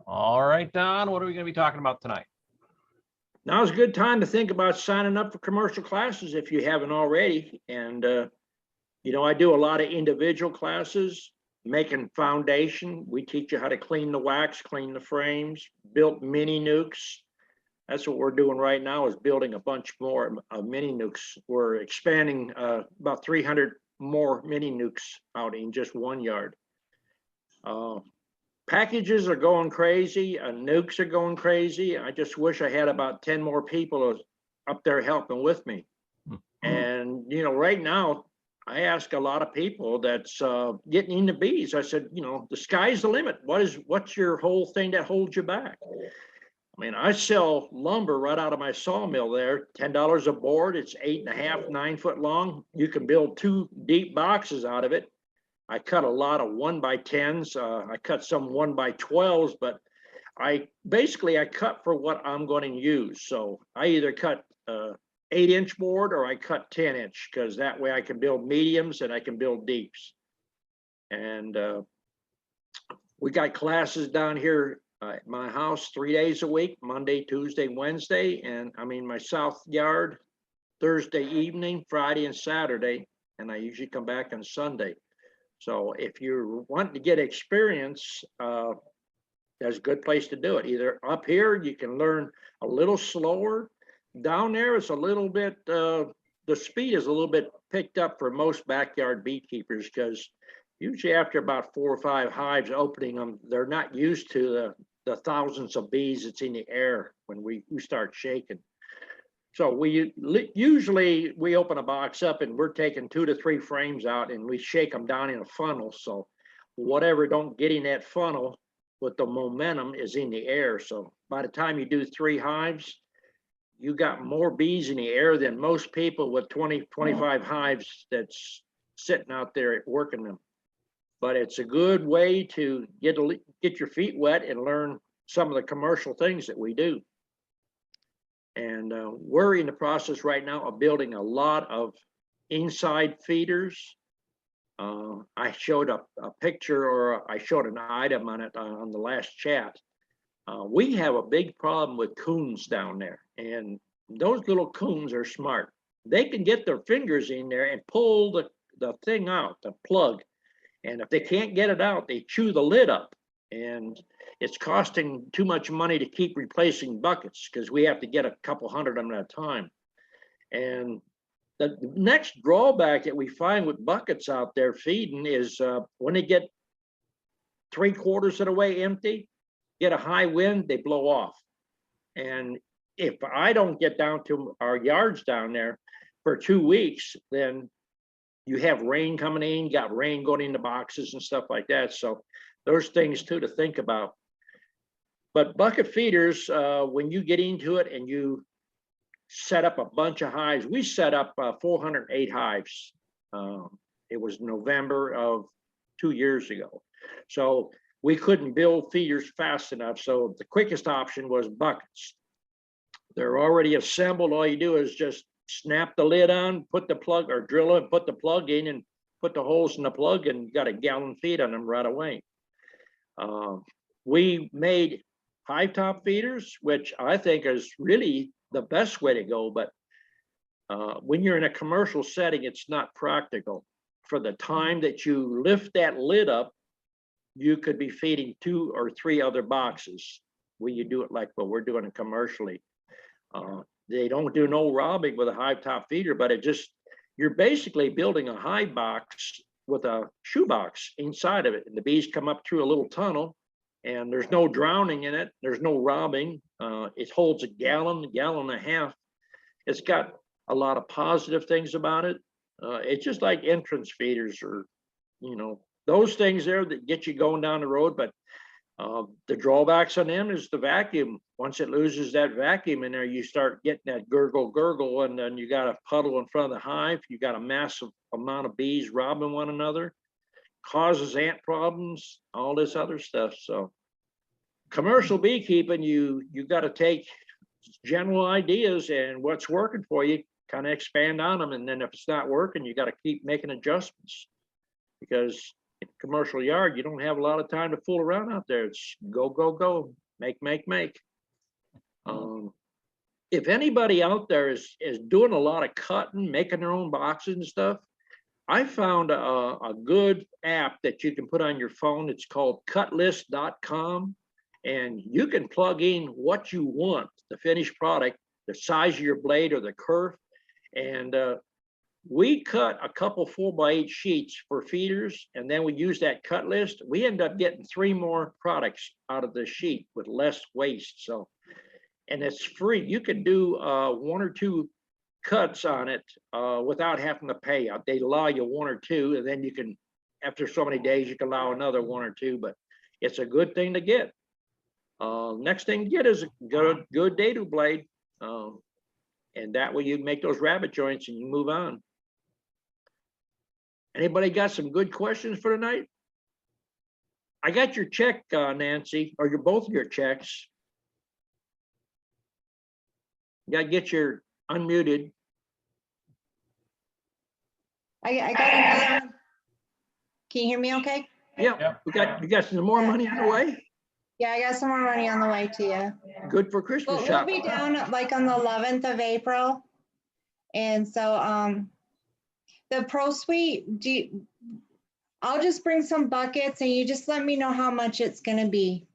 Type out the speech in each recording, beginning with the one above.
All right, Don, what are we going to be talking about tonight? Now's a good time to think about signing up for commercial classes if you haven't already. And, I do a lot of individual classes, making foundation. We teach you how to clean the wax, clean the frames, build mini nukes. That's what we're doing right now, is building a bunch more mini nukes. We're expanding about 300 more mini nukes out in just one yard. Packages are going crazy, nukes are going crazy. I just wish I had about 10 more people up there helping with me. And, right now, I ask a lot of people that's getting into bees. I said, the sky's the limit. What's your whole thing that holds you back? I mean, I sell lumber right out of my sawmill there, $10 a board. It's 8.5, 9 foot long. You can build 2 deep boxes out of it. I cut a lot of 1x10s. I cut some 1x12s, but I cut for what I'm going to use. So I either cut 8-inch board or I cut 10-inch, because that way I can build mediums and I can build deeps. And we got classes down here at my house 3 days a week, Monday, Tuesday, Wednesday, and I'm in my south yard Thursday evening, Friday and Saturday, and I usually come back on Sunday. So if you're wanting to get experience, that's a good place to do it. Either up here, you can learn a little slower. Down there, it's a little bit, the speed is a little bit picked up for most backyard beekeepers, because usually after about 4 or 5 hives opening them, they're not used to the thousands of bees that's in the air when we start shaking. So we usually open a box up and we're taking 2 to 3 frames out and we shake them down in a funnel. So whatever don't get in that funnel with the momentum is in the air. So by the time you do 3 hives, you got more bees in the air than most people with 20, 25 hives that's sitting out there working them. But it's a good way to get your feet wet and learn some of the commercial things that we do. And we're in the process right now of building a lot of inside feeders. I showed a picture, or I showed an item on it on the last chat. We have a big problem with coons down there, and those little coons are smart. They can get their fingers in there and pull the thing out, the plug. And if they can't get it out, they chew the lid up. And it's costing too much money to keep replacing buckets, because we have to get a couple hundred of them at a time. And the next drawback that we find with buckets out there feeding is when they get 3/4 of the way empty, get a high wind, they blow off. And if I don't get down to our yards down there for 2 weeks, then you have rain coming in, got rain going into boxes and stuff like that. So there's things too to think about. But bucket feeders, when you get into it and you set up a bunch of hives, we set up 408 hives. It was November of 2 years ago. So we couldn't build feeders fast enough. So the quickest option was buckets. They're already assembled. All you do is just snap the lid on, put the plug, or drill it, put the plug in and put the holes in the plug, and got a gallon feed on them right away. We made hive top feeders, which I think is really the best way to go. But when you're in a commercial setting, it's not practical. For the time that you lift that lid up, you could be feeding 2 or 3 other boxes when you do it like what we're doing it commercially. They don't do no robbing with a hive top feeder, but you're basically building a hive box with a shoebox inside of it. And the bees come up through a little tunnel, and there's no drowning in it. There's no robbing. It holds a gallon and a half. It's got a lot of positive things about it. It's just like entrance feeders, or, those things there that get you going down the road. But the drawbacks on them is the vacuum. Once it loses that vacuum in there, you start getting that gurgle, and then you got a puddle in front of the hive. You got a massive amount of bees robbing one another, causes ant problems, all this other stuff. So commercial beekeeping, you got to take general ideas and what's working for you, kind of expand on them. And then if it's not working, you got to keep making adjustments, because commercial yard, you don't have a lot of time to fool around out there. It's go, go, go, make, make, make. If anybody out there is doing a lot of cutting, making their own boxes and stuff, I found a good app that you can put on your phone. It's called cutlist.com, and you can plug in what you want, the finished product, the size of your blade or the kerf. And we cut a couple 4x8 sheets for feeders, and then we use that cut list. We end up getting 3 more products out of the sheet with less waste. So, and it's free. You can do 1 or 2 cuts on it without having to pay. They allow you 1 or 2, and then you can, after so many days, you can allow another 1 or 2. But it's a good thing to get. Next thing to get is a good dado blade, and that way you make those rabbit joints and you move on. Anybody got some good questions for tonight? I got your check, Nancy, or both your checks. You gotta get your unmuted. I got another one. Can you hear me okay? Yeah, you got some more money on the way? Yeah, I got some more money on the way to you. Good for Christmas We'll shopping. be down like on the 11th of April. And so the Pro Suite, I'll just bring some buckets and you just let me know how much it's gonna be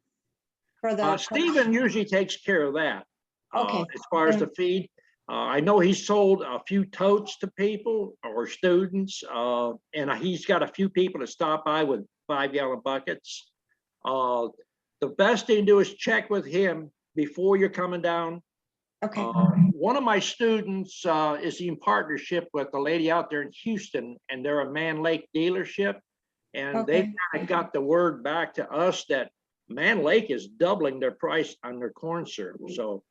for the. Stephen usually takes care of that. Okay. As far as the feed. I know he's sold a few totes to people or students, and he's got a few people that stop by with 5-gallon buckets. The best thing to do is check with him before you're coming down. Okay. One of my students is in partnership with a lady out there in Houston, and they're a Man Lake dealership. And they kind of got the word back to us that Man Lake is doubling their price on their corn syrup. So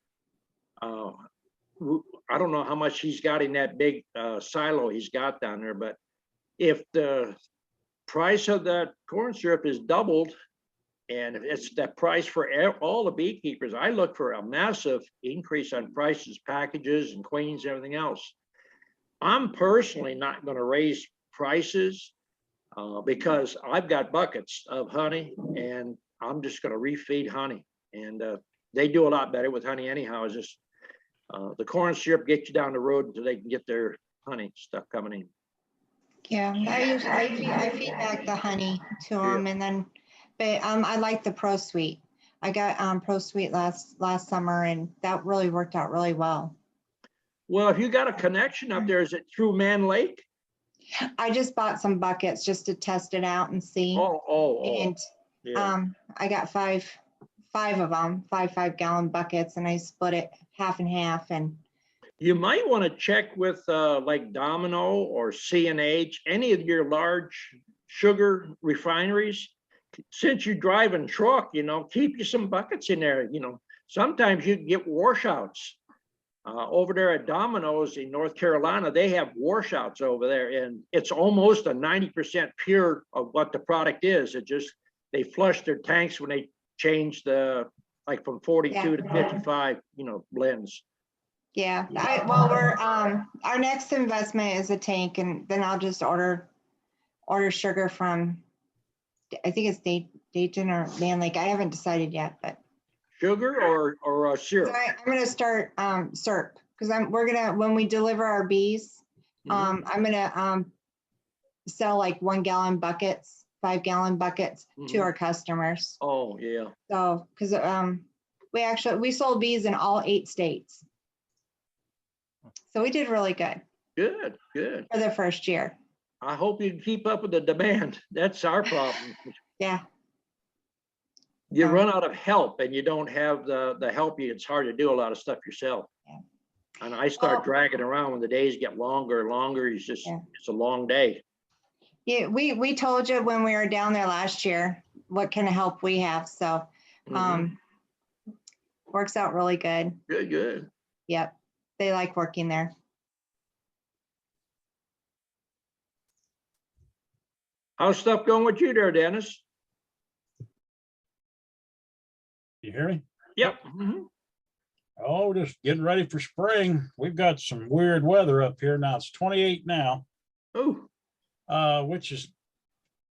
I don't know how much he's got in that big silo he's got down there, but if the price of that corn syrup is doubled, and if it's that price for all the beekeepers, I look for a massive increase on prices, packages, and queens, and everything else. I'm personally not going to raise prices because I've got buckets of honey, and I'm just going to refeed honey. And they do a lot better with honey anyhow. It's just the corn syrup gets you down the road until they can get their honey stuff coming in. Yeah, I feed back the honey to them, and then, but I like the Pro Suite. I got Pro Suite last summer, and that really worked out really well. Well, if you got a connection up there, is it through Man Lake? I just bought some buckets just to test it out and see. And yeah. I got five of them, 5-gallon buckets, and I split it half and half. And you might want to check with like Domino or C&H, any of your large sugar refineries. Since you're driving truck, keep you some buckets in there. Sometimes you can get washouts. Over there at Domino's in North Carolina, they have washouts over there, and it's almost a 90% pure of what the product is. It just, they flush their tanks when they change the, like from 42 to 55, blends. Yeah, well, we're our next investment is a tank, and then I'll just order sugar from, I think it's Dayton or Man Lake. I haven't decided yet, but sugar or syrup. I'm gonna start syrup, because we're gonna, when we deliver our bees, I'm gonna sell like 1-gallon buckets, 5-gallon buckets to our customers. Oh yeah. So because we sold bees in all 8 states. So we did really good. Good. For the first year. I hope you can keep up with the demand. That's our problem. Yeah. You run out of help, and you don't have the help. It's hard to do a lot of stuff yourself. Yeah. And I start dragging around when the days get longer and longer. It's just, it's a long day. Yeah, we told you when we were down there last year what kind of help we have. So works out really good. Good. Yep. They like working there. How's stuff going with you there, Dennis? You hear me? Yep. Oh, just getting ready for spring. We've got some weird weather up here now. It's 28 now. Oh. Which is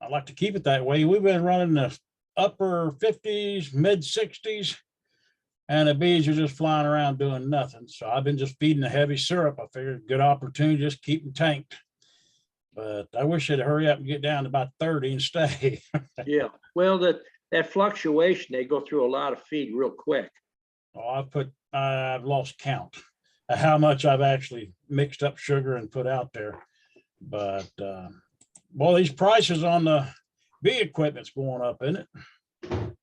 I like to keep it that way. We've been running the upper 50s, mid 60s, and the bees are just flying around doing nothing. So I've been just feeding the heavy syrup. I figured good opportunity, just keep them tanked. But I wish they'd hurry up and get down to about 30 and stay. Yeah, well, that fluctuation, they go through a lot of feed real quick. Oh, I've lost count of how much I've actually mixed up sugar and put out there. But well, these prices on the bee equipment's going up, isn't it?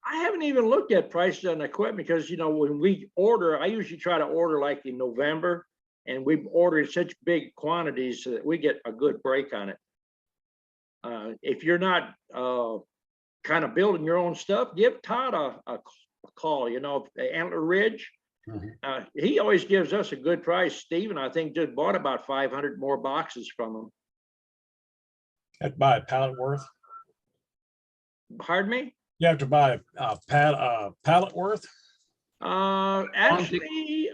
I haven't even looked at prices on equipment because, you know, when we order, I usually try to order like in November, and we've ordered such big quantities so that we get a good break on it. If you're not kind of building your own stuff, give Todd a call, you know, Antler Ridge. Mhm. He always gives us a good price. Steven, I think, just bought about 500 more boxes from him. Have to buy a pallet worth. Pardon me? You have to buy a pallet worth. Actually,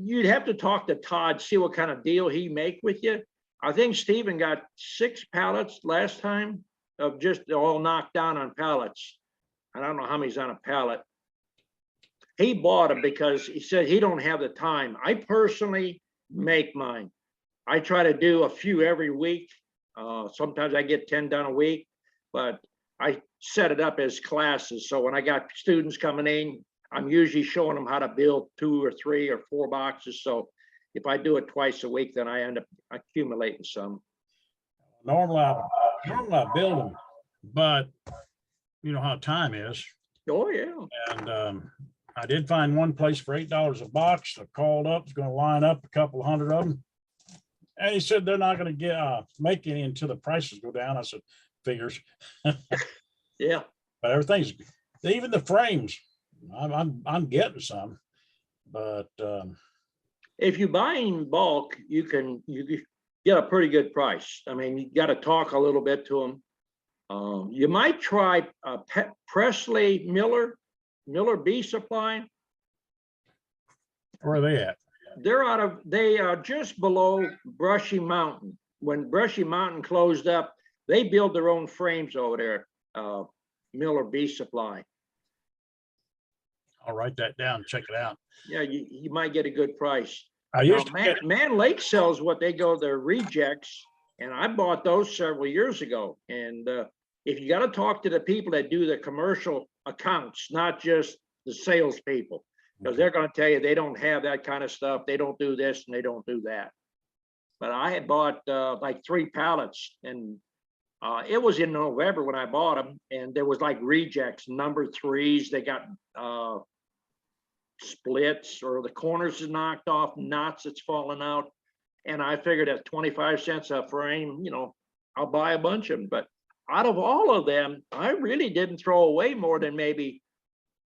you'd have to talk to Todd, see what kind of deal he make with you. I think Steven got 6 pallets last time of just all knocked down on pallets. I don't know how many's on a pallet. He bought them because he said he don't have the time. I personally make mine. I try to do a few every week. Sometimes I get 10 done a week, but I set it up as classes. So when I got students coming in, I'm usually showing them how to build 2 or 3 or 4 boxes. So if I do it twice a week, then I end up accumulating some. Normally I build them, but you know how time is. Oh, yeah. And I did find one place for $8 a box. I called up, was going to line up a couple hundred of them. And he said they're not going to get make any until the prices go down. I said, figures. Yeah. But everything's, even the frames, I'm getting some. But If you buy in bulk, you can get a pretty good price. I mean, you got to talk a little bit to them. You might try Presley Miller Bee Supply. where are they at? They are just below Brushy Mountain. When Brushy Mountain closed up, they build their own frames over there. Miller Bee Supply. I'll write that down, check it out. Yeah, you might get a good price. I used to get, Man Lake sells what they go their rejects, and I bought those several years ago. And if you got to talk to the people that do the commercial accounts, not just the salespeople, because they're going to tell you they don't have that kind of stuff. They don't do this and they don't do that. But I had bought like 3 pallets, and it was in November when I bought them, and there was like rejects, number 3s. They got splits, or the corners is knocked off, knots that's fallen out. And I figured at 25 cents a frame, you know, I'll buy a bunch of them. But out of all of them, I really didn't throw away more than maybe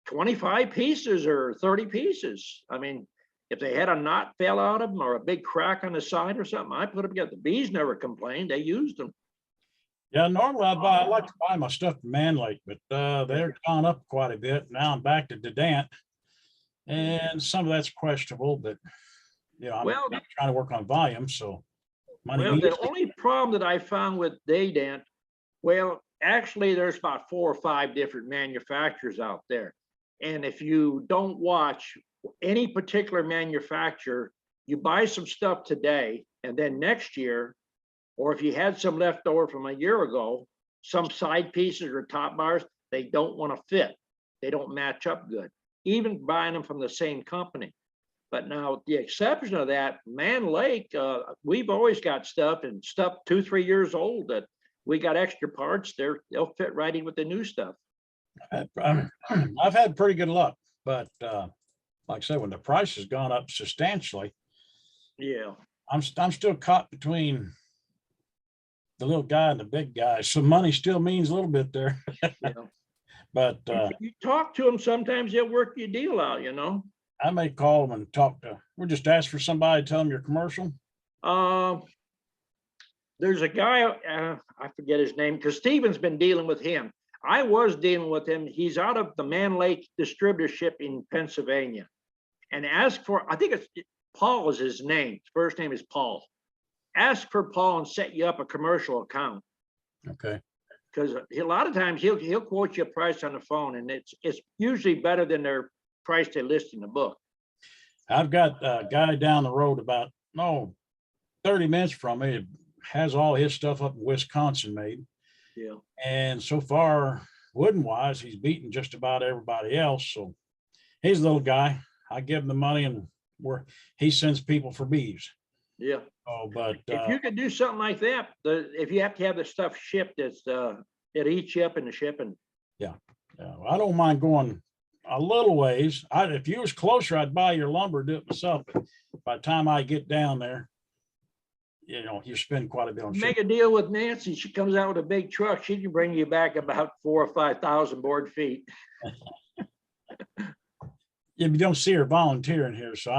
25 pieces or 30 pieces. I mean, if they had a knot fell out of them or a big crack on the side or something, I put them together. The bees never complained. They used them. yeah, normally I like to buy my stuff from Man Lake, but they're gone up quite a bit. Now I'm back to Dedant, and some of that's questionable, but you know, I'm trying to work on volume, so money. Well, the only problem that I found with Dedant, well, actually, there's about 4 or 5 different manufacturers out there. And if you don't watch any particular manufacturer, you buy some stuff today, and then next year, or if you had some left over from a year ago, some side pieces or top bars, they don't want to fit. They don't match up good, even buying them from the same company. But now the exception of that, Man Lake, we've always got stuff, and stuff 2-3 years old that we got extra parts. They'll fit right in with the new stuff. I've had pretty good luck, but like I said, when the price has gone up substantially, Yeah. I'm still caught between the little guy and the big guy. So money still means a little bit there. Yeah. But If you talk to them, sometimes they'll work your deal out, you know. I may call them and talk to, or just ask for somebody, tell them you're commercial. There's a guy, I forget his name, because Steven's been dealing with him. I was dealing with him. He's out of the Man Lake distributorship in Pennsylvania. And ask for, I think it's Paul is his name. His first name is Paul. Ask for Paul and set you up a commercial account. Okay. because a lot of times he'll quote you a price on the phone, and it's usually better than their price they list in the book. I've got a guy down the road about, 30 minutes from me, has all his stuff up in Wisconsin made. Yeah. And so far, wooden wise, he's beaten just about everybody else. So he's a little guy. I give him the money and he sends people for bees. Yeah. Oh, but If you could do something like that, if you have to have the stuff shipped, it eats you up in the shipping. yeah, I don't mind going a little ways. If you was closer, I'd buy your lumber, do it myself. But by the time I get down there, you spend quite a bit on Make shipping. a deal with Nancy. She comes out with a big truck. She can bring you back about 4,000 or 5,000 board feet. You don't see her volunteering here, so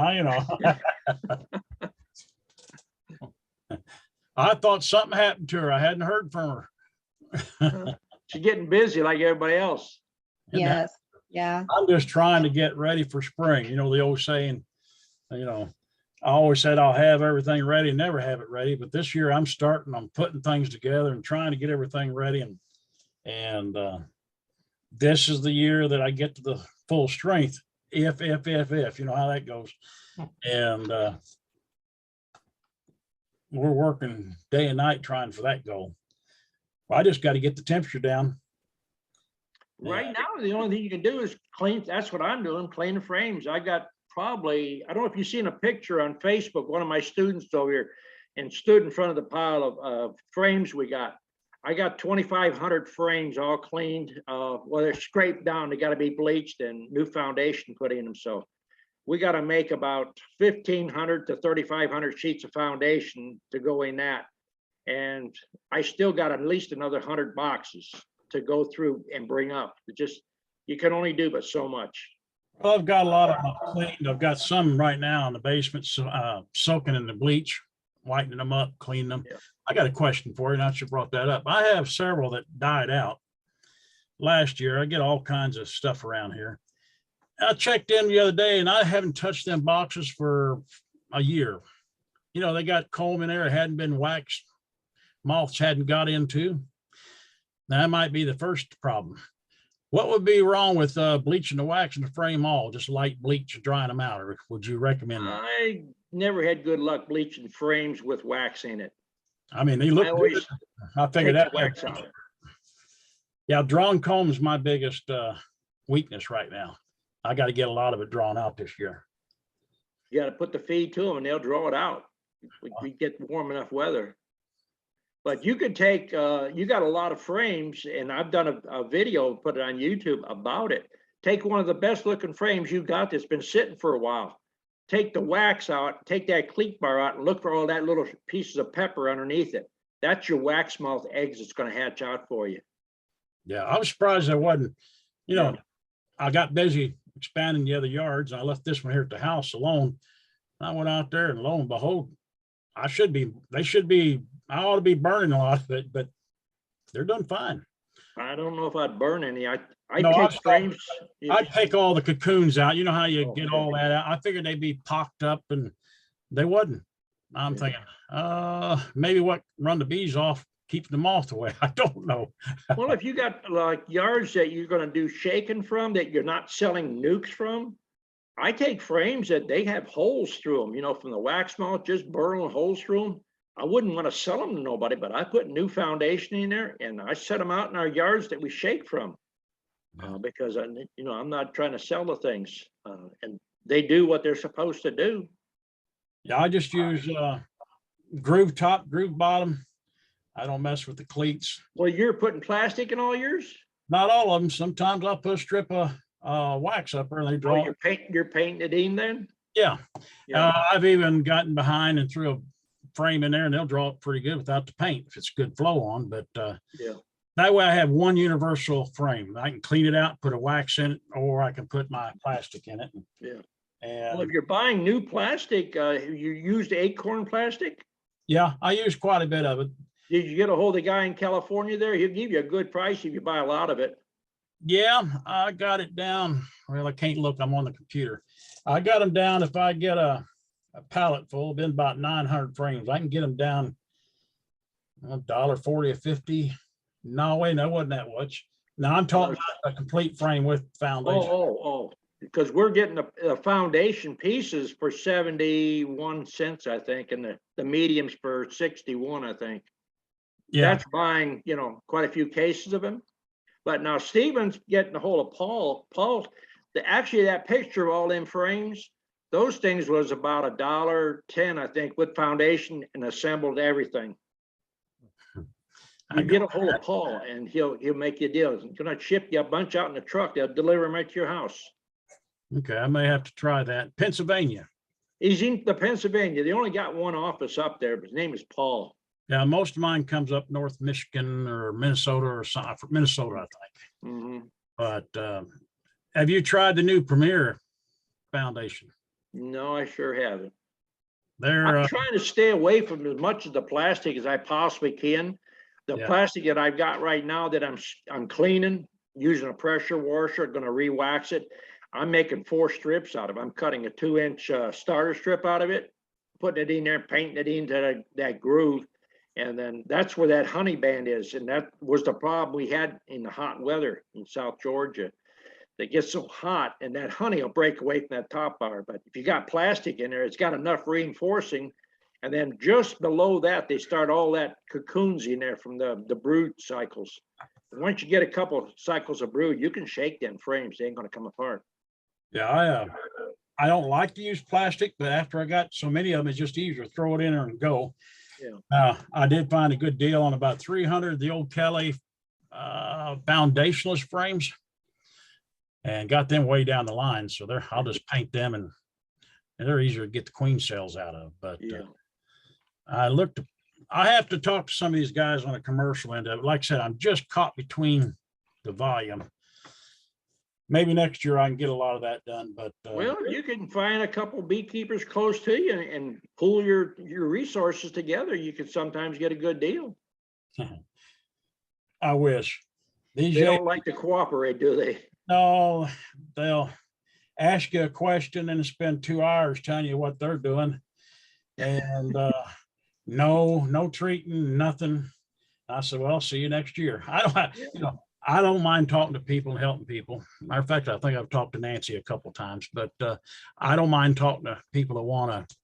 I thought something happened to her. I hadn't heard from her. She's getting busy like everybody else. And Yes, yeah. I'm just trying to get ready for spring. The old saying, I always said I'll have everything ready, never have it ready. But this year I'm putting things together and trying to get everything ready. And this is the year that I get to the full strength. If, you know how that goes. And we're working day and night trying for that goal. Well, I just got to get the temperature down. Right now, the only thing you can do is clean. That's what I'm doing, clean the frames. I got probably, I don't know if you've seen a picture on Facebook, one of my students over here and stood in front of the pile of frames we got. I got 2,500 frames all cleaned. Well, they're scraped down. They got to be bleached and new foundation put in them. So we got to make about 1,500 to 3,500 sheets of foundation to go in that. And I still got at least another 100 boxes to go through and bring up. You can only do but so much. Well, I've got a lot of them cleaned. I've got some right now in the basement, soaking in the bleach, whitening them up, cleaning them. Yeah. I got a question for you. Now that you brought that up, I have several that died out last year. I get all kinds of stuff around here. I checked in the other day and I haven't touched them boxes for a year. They got comb in there, it hadn't been waxed. Moths hadn't got into. That might be the first problem. What would be wrong with bleaching the wax and the frame all, just light bleach and drying them out? Or would you recommend that? I never had good luck bleaching frames with wax in it. I mean, they look I always good. I figured take that. the wax out. Yeah, drawn comb is my biggest weakness right now. I got to get a lot of it drawn out this year. You got to put the feed to them and they'll draw it out. We get warm enough weather. But you could take, you got a lot of frames, and I've done a video, put it on YouTube about it. Take one of the best looking frames you got that's been sitting for a while. Take the wax out, take that cleat bar out, and look for all that little pieces of pepper underneath it. That's your wax mouth eggs that's going to hatch out for you. Yeah, I was surprised I wasn't, I got busy expanding the other yards. I left this one here at the house alone. I went out there and lo and behold, I ought to be burning a lot of it, but they're done fine. I don't know if I'd burn any. I No, take frames. I'd take all the cocoons out. You know how you get all that out. I figured they'd be pocked up and they wasn't. I'm thinking, maybe what run the bees off, keep the moth away. I don't know. Well, if you got like yards that you're going to do shaking from, that you're not selling nukes from, I take frames that they have holes through them, from the wax mouth, just burn holes through them. I wouldn't want to sell them to nobody, but I put new foundation in there and I set them out in our yards that we shake from. Because I'm not trying to sell the things, and they do what they're supposed to do. Yeah, I just use groove top, groove bottom. I don't mess with the cleats. Well, you're putting plastic in all yours? Not all of them. Sometimes I'll put a strip of wax up there and they draw. You're painting it in then? Yeah. Yeah. I've even gotten behind and threw a frame in there and they'll draw it pretty good without the paint if it's good flow on. But Yeah. That way I have one universal frame. I can clean it out, put a wax in it, or I can put my plastic in it. Yeah. And Well, if you're buying new plastic, you used acorn plastic? yeah, I use quite a bit of it. Did you get a hold of the guy in California there? He'll give you a good price if you buy a lot of it. Yeah, I got it down. Well, I can't look. I'm on the computer. I got them down. If I get a pallet full, been about 900 frames. I can get them down $1.40 or $1.50 No, wait, that wasn't that much. No, I'm talking about a complete frame with foundation. Oh, because we're getting the foundation pieces for 71 cents, I think, and the mediums for 61, I think. Yeah, That's buying, quite a few cases of them. But now Stephen's getting a hold of Paul. Actually, that picture of all them frames, those things was about $1.10, I think, with foundation and assembled everything. You get a hold of Paul and he'll make you a deal. He's gonna ship you a bunch out in the truck. They'll deliver them right to your house. Okay, I may have to try that. Pennsylvania. He's in the Pennsylvania. They only got one office up there, but his name is Paul. Yeah, most of mine comes up North Michigan or Minnesota or something. Minnesota, I think. Mhm. But have you tried the new Premier Foundation? No, I sure haven't. They're I'm trying to stay away from as much of the plastic as I possibly can. The Yeah. plastic that I've got right now that I'm cleaning, using a pressure washer, gonna re-wax it. I'm making 4 strips out of it. I'm cutting a 2-inch starter strip out of it, putting it in there, painting it into that groove. And then that's where that honey band is. And that was the problem we had in the hot weather in South Georgia. It gets so hot and that honey will break away from that top bar. But if you got plastic in there, it's got enough reinforcing. And then just below that, they start all that cocoons in there from the brood cycles. And once you get a couple cycles of brood, you can shake them frames. They ain't gonna come apart. Yeah, I don't like to use plastic, but after I got so many of them, it's just easier to throw it in there and go. Yeah. I did find a good deal on about 300 of the old Kelly foundationless frames and got them way down the line. So I'll just paint them and they're easier to get the queen cells out of. But Yeah. I have to talk to some of these guys on a commercial end of it. Like I said, I'm just caught between the volume. Maybe next year I can get a lot of that done, but Well, you can find a couple beekeepers close to you and pool your resources together. You can sometimes get a good deal. I wish. These They don't like to cooperate, do they? No, they'll ask you a question and spend 2 hours telling you what they're doing. And no treating, nothing. I said, well, I'll see you next year. I don't mind talking to people and helping people. Matter of fact, I think I've talked to Nancy a couple of times, but I don't mind talking to people that want to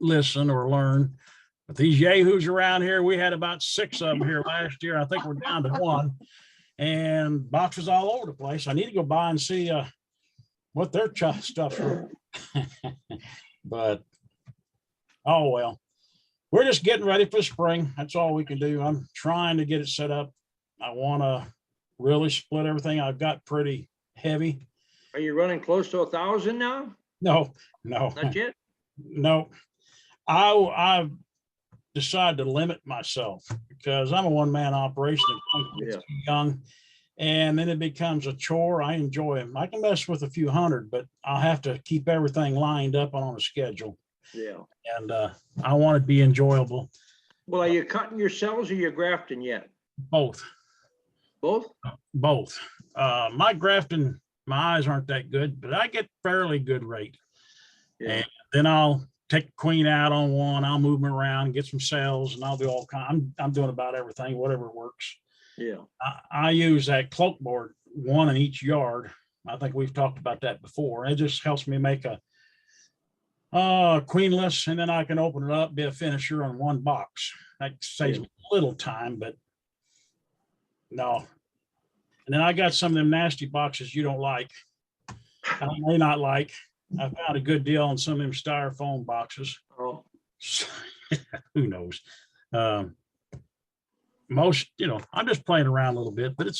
listen or learn. But these yahoos around here, we had about 6 of them here last year. I think we're down to 1, and boxes all over the place. I need to go by and see what their stuff's for. But oh well, we're just getting ready for spring. That's all we can do. I'm trying to get it set up. I want to really split everything. I've got pretty heavy. Are you running close to 1,000 now? No. Not yet? No. I've decided to limit myself because I'm a one-man operation. Yeah. Too young, and then it becomes a chore. I enjoy them. I can mess with a few hundred, but I'll have to keep everything lined up on a schedule. Yeah. And I want it to be enjoyable. Well, are you cutting your cells or you're grafting yet? Both. Both? Both. My grafting, my eyes aren't that good, but I get fairly good rate. Yeah. And then I'll take the queen out on one. I'll move them around and get some cells, and I'll do all kind. I'm doing about everything, whatever works. Yeah. I use that cloak board, 1 in each yard. I think we've talked about that before. It just helps me make a queenless, and then I can open it up, be a finisher on 1 box. That saves me a little time, but no. And then I got some of them nasty boxes you don't like. I may not like. I found a good deal on some of them styrofoam boxes. Oh, Who knows? Most, I'm just playing around a little bit, but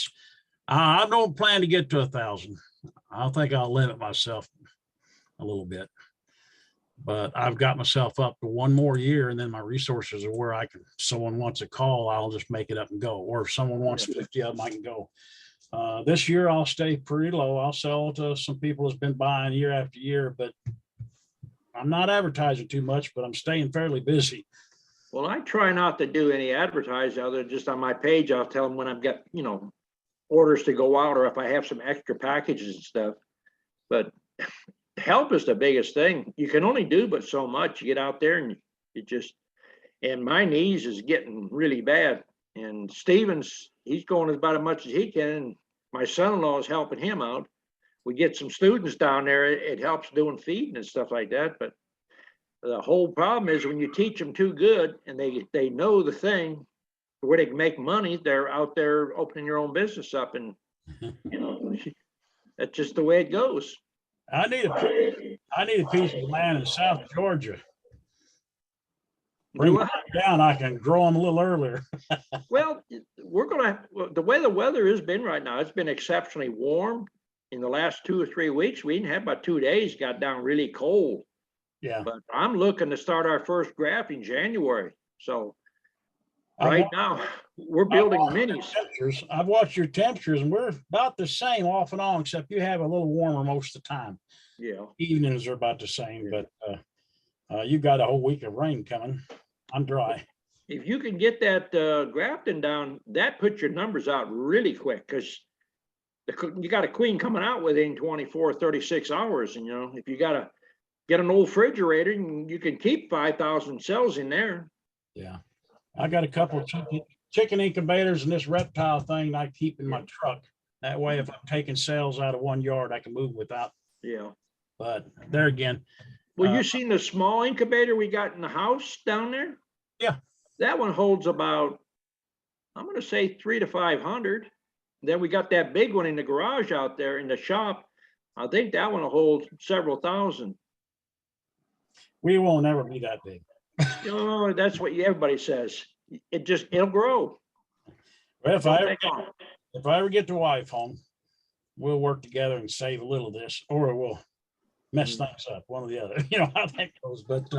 I don't plan to get to 1,000. I think I'll limit myself a little bit. But I've got myself up to 1 more year, and then my resources are where I can, someone wants a call, I'll just make it up and go. Or if someone wants 50 of them, I can go. This year I'll stay pretty low. I'll sell to some people that's been buying year after year, but I'm not advertising too much, but I'm staying fairly busy. well, I try not to do any advertising other than just on my page. I'll tell them when I've got, orders to go out or if I have some extra packages and stuff. But help is the biggest thing. You can only do but so much. You get out there and and my knees is getting really bad. And Stevens, he's going about as much as he can. And my son-in-law is helping him out. We get some students down there. It helps doing feeding and stuff like that. But the whole problem is when you teach them too good and they know the thing where they can make money, they're out there opening your own business up, and you know, that's just the way it goes. I need a piece of land in South Georgia. Bring them down, I can grow them a little earlier. Well, the way the weather has been right now, it's been exceptionally warm. In the last 2 or 3 weeks, we didn't have about 2 days, got down really cold. Yeah. But I'm looking to start our first graft in January. So I've right now, we're building minis. I've watched your temperatures and we're about the same off and on, except you have a little warmer most of the time. Yeah. Evenings are about the same, but you got a whole week of rain coming. I'm dry. If you can get that grafting down, that puts your numbers out really quick, because you got a queen coming out within 24, 36 hours. And, you know, if you got to get an old refrigerator, you can keep 5,000 cells in there. Yeah. I got a couple of chicken incubators and this reptile thing I keep in my truck. That way, if I'm taking cells out of one yard, I can move without. Yeah. But there again. Well, you seen the small incubator we got in the house down there? Yeah. That one holds about, I'm going to say 300 to 500. Then we got that big one in the garage out there in the shop. I think that one will hold several thousand. We will never be that big. Oh, that's what everybody says. It'll grow. Well, if I ever get the wife home, we'll work together and save a little of this, or we'll mess things up, one or the other. You know how that goes. But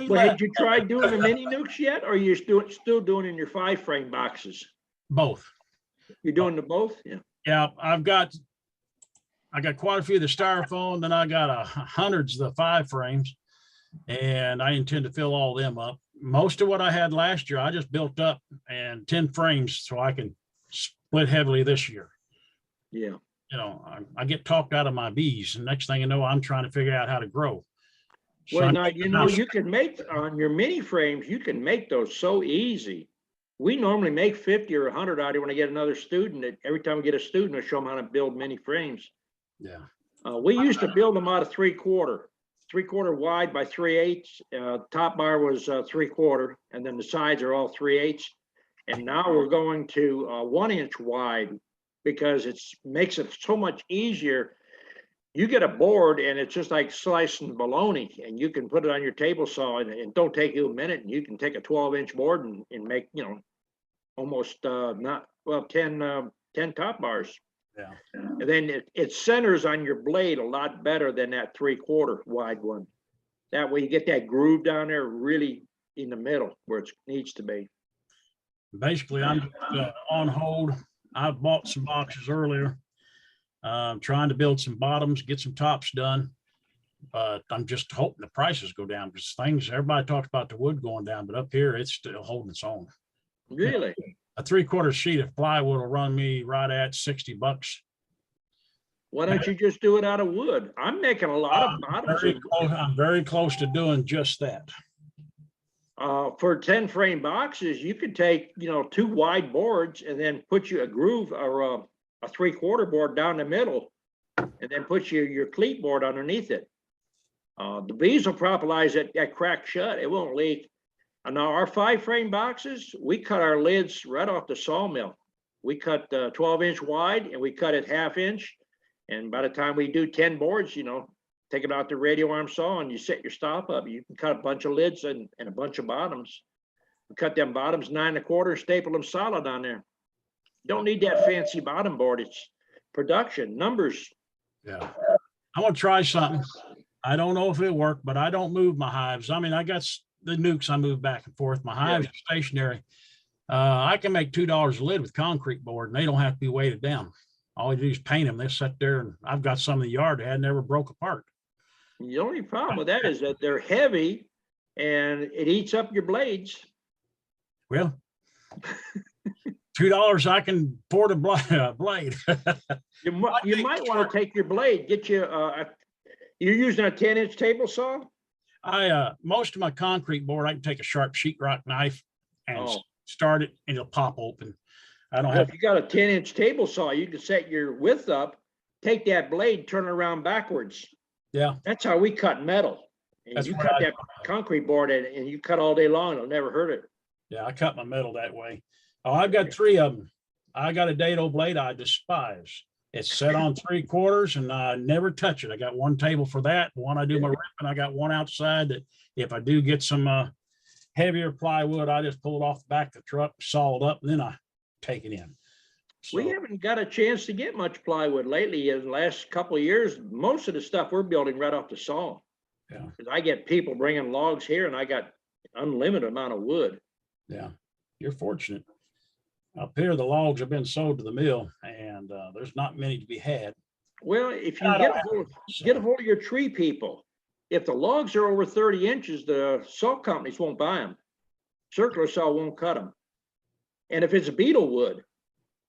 had you tried doing the mini nukes yet, or are you still doing in your 5-frame boxes? Both. You're doing the both? Yeah. Yeah, I got quite a few of the styrofoam, then I got hundreds of the 5-frames, and I intend to fill all them up. Most of what I had last year, I just built up and 10 frames so I can split heavily this year. Yeah. You know, I get talked out of my bees, and next thing you know, I'm trying to figure out how to grow. Well, now, you know, you can make on your mini frames, you can make those so easy. We normally make 50 or 100 out here when I get another student. Every time we get a student, I show them how to build mini frames. Yeah. We used to build them out of 3/4 wide by 3/8. Top bar was 3/4, and then the sides are all 3/8. And now we're going to 1-inch wide, because it makes it so much easier. You get a board and it's just like slicing bologna, and you can put it on your table saw, and it don't take you a minute, and you can take a 12-inch board and make, you know, almost 10 top bars. Yeah. And then it centers on your blade a lot better than that 3/4 wide one. That way you get that groove down there really in the middle where it needs to be. Basically, I'm on hold. I bought some boxes earlier. Trying to build some bottoms, get some tops done. But I'm just hoping the prices go down, because everybody talks about the wood going down, but up here it's still holding its own. Really? A 3/4 sheet of plywood will run me right at $60. Why don't you just do it out of wood? I'm making a lot of bottoms. I'm very close to doing just that. For 10-frame boxes, you could take, you know, 2 wide boards and then put you a groove or a 3/4 board down the middle, and then put your cleat board underneath it. The bees will propolize that crack shut. It won't leak. And now our 5-frame boxes, we cut our lids right off the sawmill. We cut 12-inch wide, and we cut it 1/2 inch. And by the time we do 10 boards, you know, take it out the radio arm saw and you set your stop up. You can cut a bunch of lids and a bunch of bottoms. We cut them bottoms 9 1/4, staple them solid on there. Don't need that fancy bottom board. It's production, numbers. Yeah. I'm going to try something. I don't know if it'll work, but I don't move my hives. I mean, I got the nukes, I move back and forth. My hives are stationary. I can make $2 a lid with concrete board, and they don't have to be weighted down. All you do is paint them. They sit there, and I've got some in the yard that had never broke apart. The only problem with that is that they're heavy and it eats up your blades. Well, $2, I can afford a blade. You might want to take your blade, get you, you're using a 10-inch table saw? Most of my concrete board, I can take a sharp sheetrock knife and start it and it'll pop open. I don't Well, have, if you got a 10-inch table saw, you can set your width up, take that blade, turn it around backwards. yeah, That's how we cut metal. And That's you what cut I- that concrete board and you cut all day long, it'll never hurt it. yeah, I cut my metal that way. Oh, I've got 3 of them. I got a dado blade I despise. It's set on 3/4 and I never touch it. I got one table for that, one I do my ripping. I got one outside that if I do get some heavier plywood, I just pull it off the back of the truck, saw it up, and then I take it in. We So, haven't got a chance to get much plywood lately. In the last couple of years, most of the stuff we're building right off the saw. Yeah. 'Cause I get people bringing logs here and I got unlimited amount of wood. yeah, you're fortunate. Up here, the logs have been sold to the mill and there's not many to be had. Well, if you I get don't a hold, So, get a hold of your tree people, if the logs are over 30 inches, the saw companies won't buy them. Circular saw won't cut them. And if it's a beetle wood,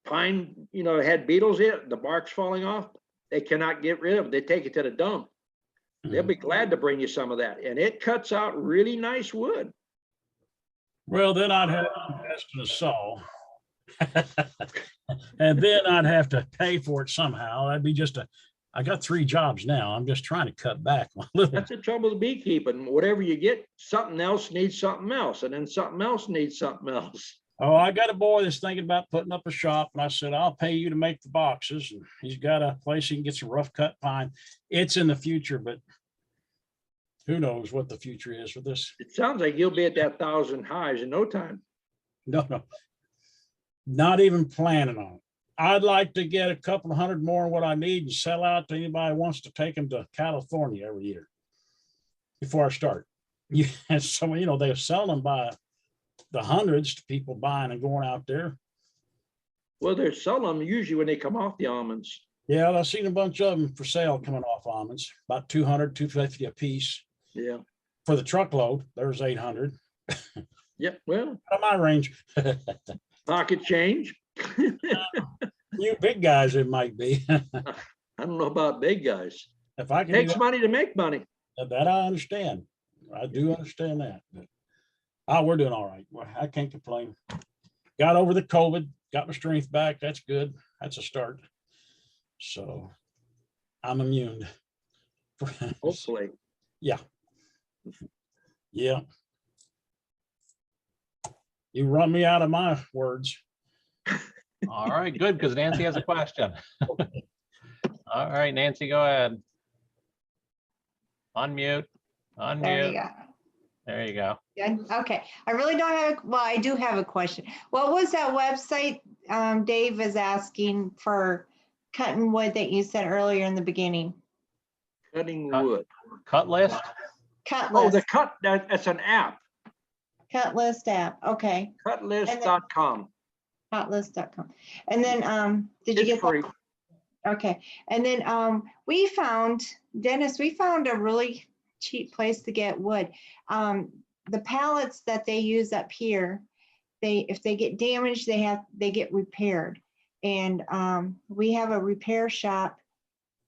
pine, had beetles in it, the bark's falling off, they cannot get rid of it. They take it to the dump. They'll be glad to bring you some of that. And it cuts out really nice wood. Well, then I'd have to invest in a saw. And then I'd have to pay for it somehow. That'd be I got 3 jobs now. I'm just trying to cut back a little. That's the trouble with beekeeping. Whatever you get, something else needs something else, and then something else needs something else. Oh, I got a boy that's thinking about putting up a shop and I said, I'll pay you to make the boxes. And he's got a place he can get some rough cut pine. It's in the future, but who knows what the future is with this. It sounds like you'll be at that 1,000 hives in no time. No, not even planning on it. I'd like to get a couple of hundred more than what I need and sell out to anybody who wants to take them to California every year before I start. Yeah, so, they're selling them by the hundreds to people buying and going out there. Well, they're selling them usually when they come off the almonds. Yeah, I've seen a bunch of them for sale coming off almonds, about 200, 250 a piece. Yeah. For the truckload, there's 800. Yeah. Well, Out of my range. pocket change. You big guys, it might be. I don't know about big guys. If I can do Takes money to make money. that, I understand. I do understand that. But, we're doing all right. Well, I can't complain. Got over the COVID, got my strength back. That's good. That's a start. So I'm immune. Hopefully. Yeah. Yeah. You run me out of my words. All right, good, because Nancy has a question. All right, Nancy, go ahead. Unmute, There you unmute. go. There you go. Good. Okay, I really don't have, well, I do have a question. What was that website Dave is asking for cutting wood that you said earlier in the beginning? Cutting Cut. wood. Cut list? Cut Oh, list, that's an app. cut list app, okay, Cutlist.com. cutlist.com. And then, did you It's get free. that? Okay, and then Dennis, we found a really cheap place to get wood. The pallets that they use up here, if they get damaged, they get repaired. And we have a repair shop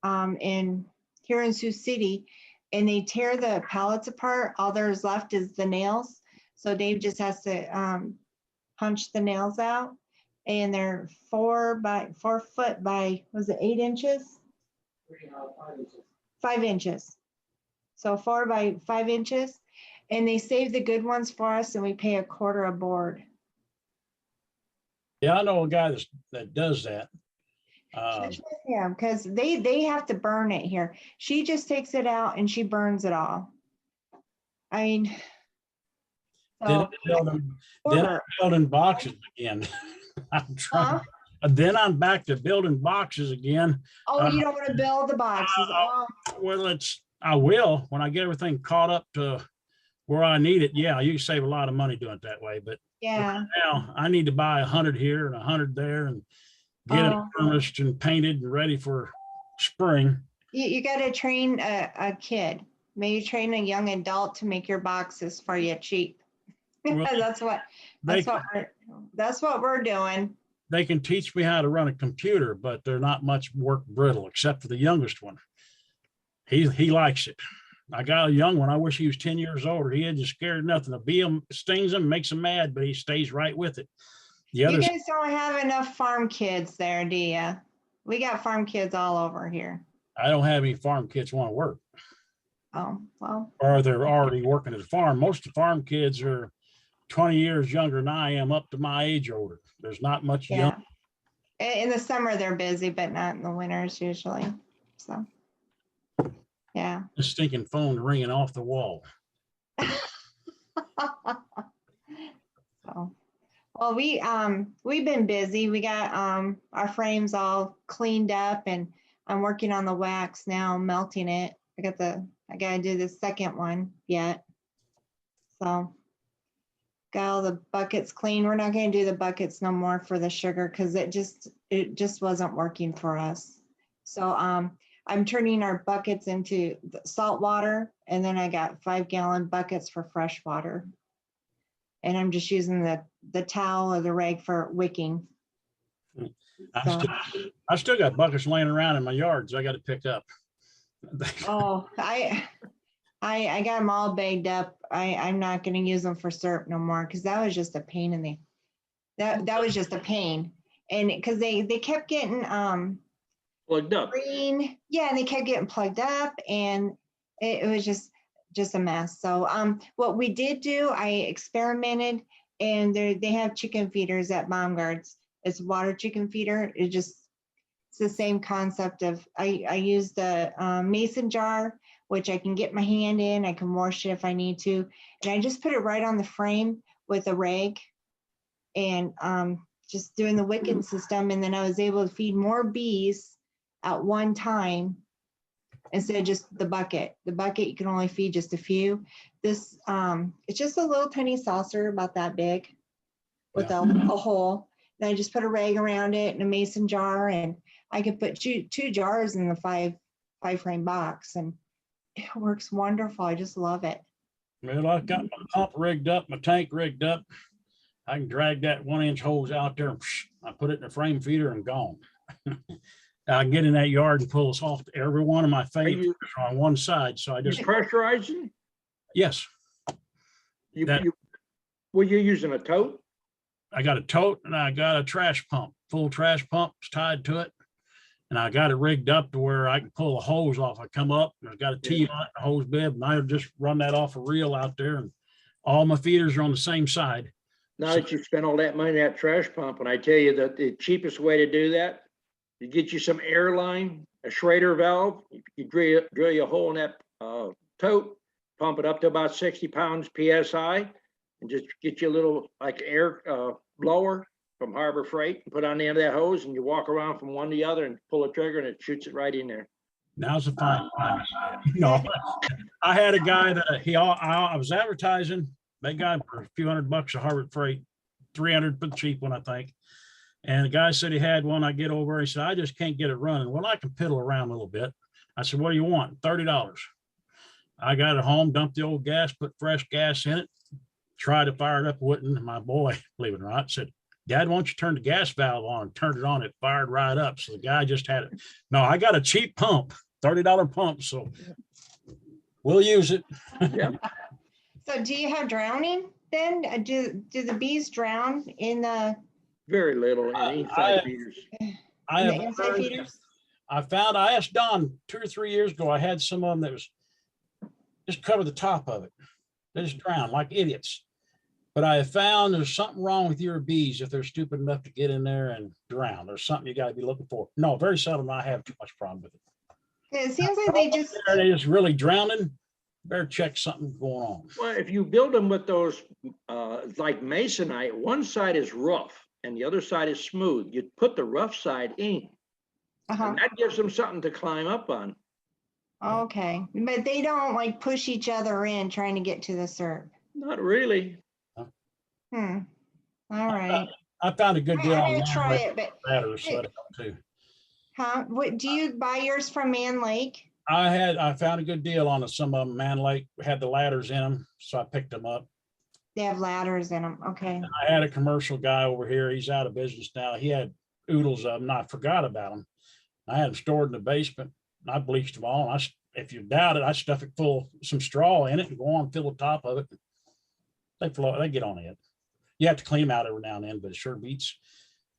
here in Sioux City, and they tear the pallets apart. All there's left is the nails. So Dave just has to punch the nails out, and they're 4 foot by, was it 8 inches? 5 inches. So 4 by 5 inches, and they save the good ones for us, and we pay $0.25 a board. Yeah, I know a guy that does that. Yeah, because they have to burn it here. She just takes it out and she burns it all. I mean, Then so, I'm building boxes again. I'm trying. Then I'm back to building boxes again. oh, you don't want to build the boxes. Oh, Well, I will when I get everything caught up to where I need it. Yeah, you can save a lot of money doing it that way. But yeah. now I need to buy 100 here and 100 there and get them furnished and painted and ready for spring. You got to train a kid. Maybe train a young adult to make your boxes for you cheap. Well, that's what we're doing. They can teach me how to run a computer, but they're not much work brittle, except for the youngest one. He likes it. I got a young one. I wish he was 10 years older. He isn't scared of nothing. A bee stings him, makes him mad, but he stays right with it. The You others, guys don't have enough farm kids there, do you? We got farm kids all over here. I don't have any farm kids want to work, Oh, well, or they're already working at the farm. Most of the farm kids are 20 years younger than I am, up to my age or older. There's not much young. yeah. In the summer, they're busy, but not in the winters usually. So, yeah. The stinking phone ringing off the wall. So, well, we've been busy. We got our frames all cleaned up, and I'm working on the wax now, melting it. I gotta do the second one yet. So got all the buckets clean. We're not gonna do the buckets no more for the sugar because it just wasn't working for us. So I'm turning our buckets into salt water, and then I got 5-gallon buckets for fresh water. And I'm just using the towel or the rag for wicking. I still got buckets laying around in my yards. I got to pick up. Oh, I got them all bagged up. I'm not going to use them for syrup no more because that was just a pain in the that was just a pain. And because they kept getting Plugged up. green, yeah, and they kept getting plugged up, and it was just a mess. So what we did do, I experimented, and they have chicken feeders at Baumgart's. It's water chicken feeder. It's the same concept of I use the mason jar, which I can get my hand in. I can wash it if I need to, and I just put it right on the frame with a rag, and just doing the wicking system. And then I was able to feed more bees at one time instead of just the bucket. The bucket, you can only feed just a few. This, it's just a little tiny saucer about that big with a hole. And I just put a rag around it and a mason jar, and I could put two jars in the five frame box, and it works wonderful. I just love it. Well, I've got my pump rigged up, my tank rigged up. I can drag that 1-inch hose out there. And I put it in a frame feeder and gone. I can get in that yard and pull this off every one of my favorites on one side. So I You just, pressurizing? yes, Were you using a tote? I got a tote and I got a trash pump, full trash pump tied to it. And I got it rigged up to where I can pull the hose off. I come up and I've got a T on it, a hose bib, and I just run that off a reel out there, and all my feeders are on the same side. Now that you spent all that money on that trash pump, and I tell you that the cheapest way to do that, you get you some air line, a Schrader valve, you drill you a hole in that tote, pump it up to about 60 pounds PSI, and just get you a little like air blower from Harbor Freight, and put on the end of that hose, and you walk around from one to the other and pull a trigger, and it shoots it right in there. Now's the fine time. No, I had a guy that I was advertising. That guy for a few $100 at Harbor Freight, 300 for the cheap one, I think. And the guy said he had one. I get over. He said, I just can't get it running. Well, I can piddle around a little bit. I said, what do you want? $30. I got it home, dumped the old gas, put fresh gas in it, tried to fire it up, wouldn't. My boy, believe it or not, said, Dad, why don't you turn the gas valve on? Turned it on, it fired right up. So the guy just had it. No, I got a cheap pump, $30 pump. So we'll use it. Yeah. So do you have drowning then? Do the bees drown in the Very little in inside feeders. I in the have inside heard- feeders? I asked Don 2 or 3 years ago, I had some of them that was just cover the top of it. They just drown like idiots. But I have found there's something wrong with your bees if they're stupid enough to get in there and drown. There's something you got to be looking for. No, very seldom I have too much problem with it. It seems like they just, They're just really drowning. Better check something going on. Well, if you build them with those, like masonite, one side is rough and the other side is smooth. You put the rough side in, and that gives them something to climb up on. okay, but they don't like push each other in trying to get to the syrup. Not really. All right. I found a good deal I'm on gonna try it, but ladders, so that helped too. what do you buy yours from Man Lake? I found a good deal on some of them. Man Lake had the ladders in them, so I picked them up. They have ladders in them. Okay. I had a commercial guy over here. He's out of business now. He had oodles of them. And I forgot about them. I had them stored in the basement. And I bleached them all. And if you doubt it, I stuff it full of some straw in it and go on, fill the top of it. They float, they get on it. You have to clean them out every now and then, but it sure beats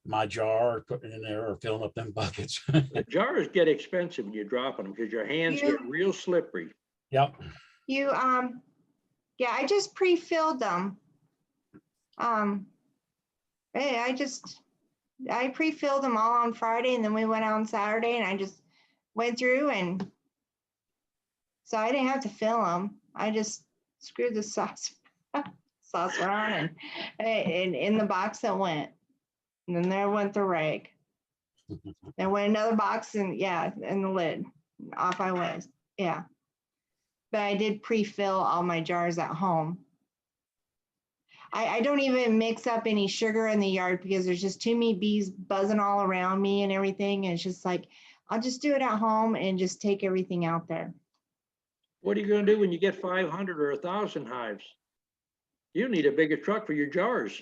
my jar, or putting it in there or filling up them buckets. The jars get expensive when you're dropping them because your hands get real slippery. Yep. You, yeah, I just pre-filled them. I pre-filled them all on Friday, and then we went out on Saturday, and I just went through, and so I didn't have to fill them. I just screwed the sauce on and in the box that went. And then there went the rag. There went another box, and yeah, and the lid. Off I went. Yeah. But I did pre-fill all my jars at home. I don't even mix up any sugar in the yard because there's just too many bees buzzing all around me and everything. And it's just like, I'll just do it at home and just take everything out there. What are you gonna do when you get 500 or 1,000 hives? You need a bigger truck for your jars.